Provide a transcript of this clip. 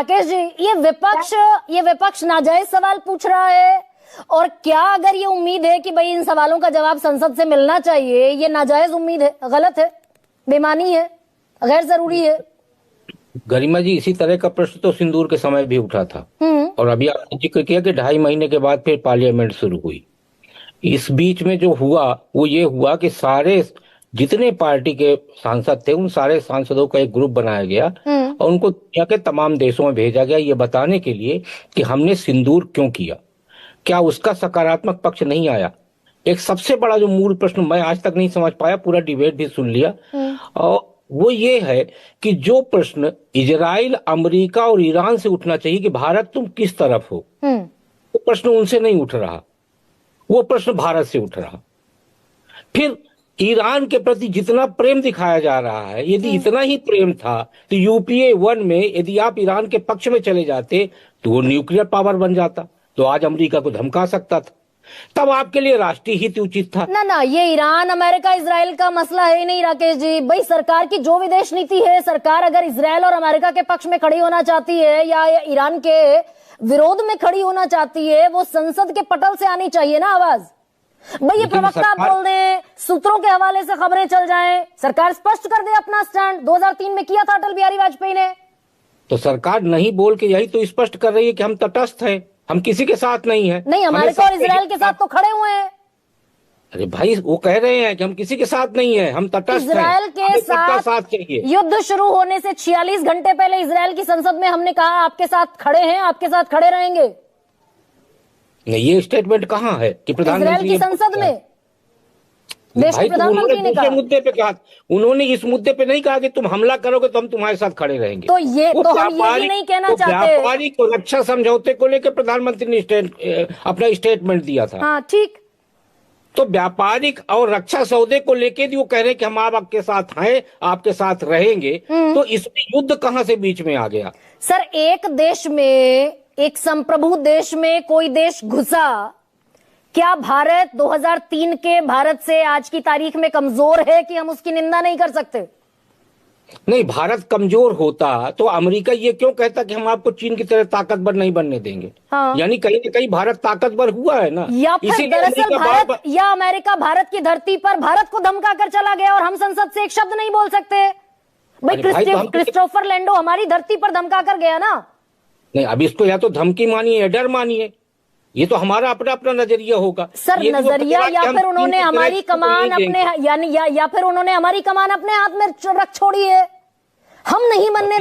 राकेश जी, ये विपक्ष नाजायज सवाल पूछ रहा है, और क्या अगर ये उम्मीद है कि भाई इन सवालों का जवाब संसद से मिलना चाहिए, ये नाजायज उम्मीद है, गलत है, बेमानी है, गैर जरूरी है? गरिमा जी, इसी तरह का प्रश्न तो सिंदूर के समय भी उठा था। और अभी आपने जिक्र किया कि 2.5 महीने के बाद फिर पार्लियामेंट शुरू हुई। इस बीच में जो हुआ वो ये हुआ कि सारे जितने पार्टी के सांसद थे उन सारे सांसदों का एक ग्रुप बनाया गया और उनको दुनिया के तमाम देशों में भेजा गया ये बताने के लिए कि हमने सिंदूर क्यों किया। क्या उसका सकारात्मक पक्ष नहीं आया? एक सबसे बड़ा जो मूल प्रश्न मैं आज तक नहीं समझ पाया, पूरा डिबेट भी सुन लिया, और वो ये है कि जो प्रश्न इजराइल, अमेरिका और ईरान से उठना चाहिए कि भारत तुम किस तरफ हो, वो प्रश्न उनसे नहीं उठ रहा, वो प्रश्न भारत से उठ रहा। फिर ईरान के प्रति जितना प्रेम दिखाया जा रहा है, यदि इतना ही प्रेम था तो यूपीए 1 में यदि आप ईरान के पक्ष में चले जाते तो वो न्यूक्लियर पावर बन जाता, तो आज अमेरिका को धमका सकता था। तब आपके लिए राष्ट्रीय हित उचित था। ना, ये ईरान, अमेरिका, इजराइल का मसला है ही नहीं राकेश जी। भाई सरकार की जो विदेश नीति है, सरकार अगर इजराइल और अमेरिका के पक्ष में खड़ी होना चाहती है या ईरान के विरोध में खड़ी होना चाहती है, वो संसद के पटल से आनी चाहिए ना आवाज। भाई ये प्रवक्ता बोल दें, सूत्रों के हवाले से खबरें चल जाएं, सरकार स्पष्ट कर दे अपना स्टैंड। 2003 में किया था अटल बिहारी वाजपेयी ने। तो सरकार नहीं बोल के यही तो स्पष्ट कर रही है कि हम तटस्थ हैं, हम किसी के साथ नहीं है। नहीं, अमेरिका और इजराइल के साथ तो खड़े हुए हैं। अरे भाई, वो कह रहे हैं कि हम किसी के साथ नहीं है, हम तटस्थ हैं। इजराइल के साथ चाहिए। युद्ध शुरू होने से 46 घंटे पहले इजराइल की संसद में हमने कहा आपके साथ खड़े हैं, आपके साथ खड़े रहेंगे। नहीं, ये स्टेटमेंट कहाँ है कि प्रधानमंत्री की संसद में देश के प्रधानमंत्री ने कहा? मुद्दे पे कहा, उन्होंने इस मुद्दे पे नहीं कहा कि तुम हमला करोगे तो हम तुम्हारे साथ खड़े रहेंगे। तो ये तो हम ये भी नहीं कहना चाहते। व्यापारिक और रक्षा समझौते को लेकर प्रधानमंत्री ने अपना स्टेटमेंट दिया था। हाँ ठीक। तो व्यापारिक और रक्षा सौदे को लेके भी वो कह रहे हैं कि हम आपके साथ हैं, आपके साथ रहेंगे। तो इसमें युद्ध कहां से बीच में आ गया? सर, एक देश में, एक संप्रभु देश में कोई देश घुसा, क्या भारत 2003 के भारत से आज की तारीख में कमजोर है कि हम उसकी निंदा नहीं कर सकते? नहीं, भारत कमजोर होता तो अमेरिका ये क्यों कहता कि हम आपको चीन की तरह ताकतवर नहीं बनने देंगे? हाँ। यानी कहीं ना कहीं भारत ताकतवर हुआ है ना। या फिर दरअसल भारत या अमेरिका भारत की धरती पर भारत को धमका कर चला गया और हम संसद से एक शब्द नहीं बोल सकते। भाई क्रिस्टोफर लैंडो हमारी धरती पर धमका कर गया ना। नहीं, अब इसको या तो धमकी मानिए या डर मानिए, ये तो हमारा अपना अपना नजरिया होगा। सर नजरिया, या फिर उन्होंने हमारी कमान अपने यानी या फिर उन्होंने हमारी कमान अपने हाथ में रख छोड़ी है, हम नहीं बनने